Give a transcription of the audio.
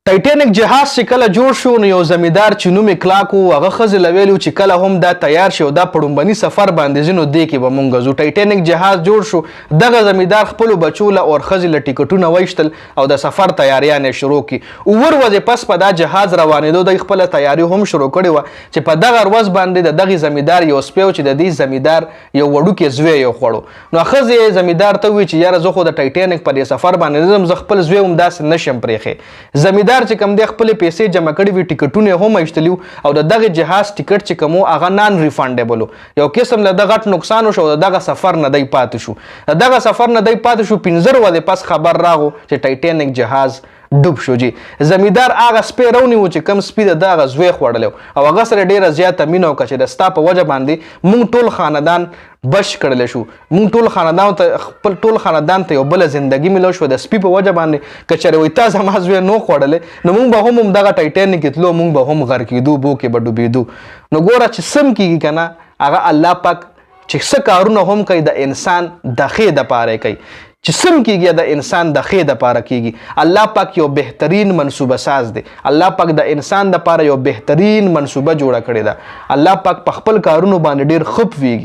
ټایټینک جهاز چې کله جوړ شو نو یو زمیندار چې نوم یې کلاک و هغه ښځې له ویلي چې کله هم دا تیار شي او دا په ډومبني سفر باندې ځي نو دې کې به مونږ ځو. ټایټینک جهاز جوړ شو، دغه زمیندار خپلو بچو له اور ښځې له ټیکټونه وایشتل او د سفر تیاریان یې شروع کړي. اووه ورځې پس په دا جهاز روانېدو دوی خپله تیاري هم شروع کړې وه چې په دغه ورځ باندې د دغې زمیندار یو سپی و چې د دې زمیندار یو وړوکی زوی یې خوړو. نو ښځې یې زمیندار ته ووایي چې یاره زه خو د ټایټینک په دې سفر باندې ځم، زه خپل زوی هم داسې نشم پرېښی. زمیندار چې کوم دی خپلې پیسې جمع کړې وي، ټیکټونه یې هم ایښتلي وو او د دغه جهاز ټیکټ چې کوم و هغه نان ریفانډیبل و. یو قسم له ده غټ نقصان وشو او د دغه سفر نه دی پاتې شو. د دغه سفر نه دی پاتې شو، 15 ورځې پس خبر راغو چې ټایټینک جهاز ډوب شو. جی زمیندار هغه سپی رونیو چې کم سپي د دغه زوی خوړلی او هغه سره ډېره زیاته مینه وکړه چې د ستا په وجه باندې موږ ټول خاندان بچ کړلی شو، موږ ټول ټول خاندان ته یو بله زندګي میلو شوه د سپي په وجه باندې. که چېرې وایي تا زما زوی نو خوړلی نو موږ به هم همدغه ټایټینک کې تلو، موږ به هم غرق کېدو، اوبو کې به ډوبېدو. نو ګوره چې سم کېږي که نه، هغه الله پاک چې څه کارونه هم کوي د انسان د ښې دپاره کوي، چې سم کېږي د انسان د ښې دپاره کېږي. الله پاک یو بهترین منصوبه ساز دی. الله پاک د انسان دپاره یو بهترین منصوبه جوړه کړې ده. الله پاک په خپل کارونو باندې ډېر ښه پوهېږي.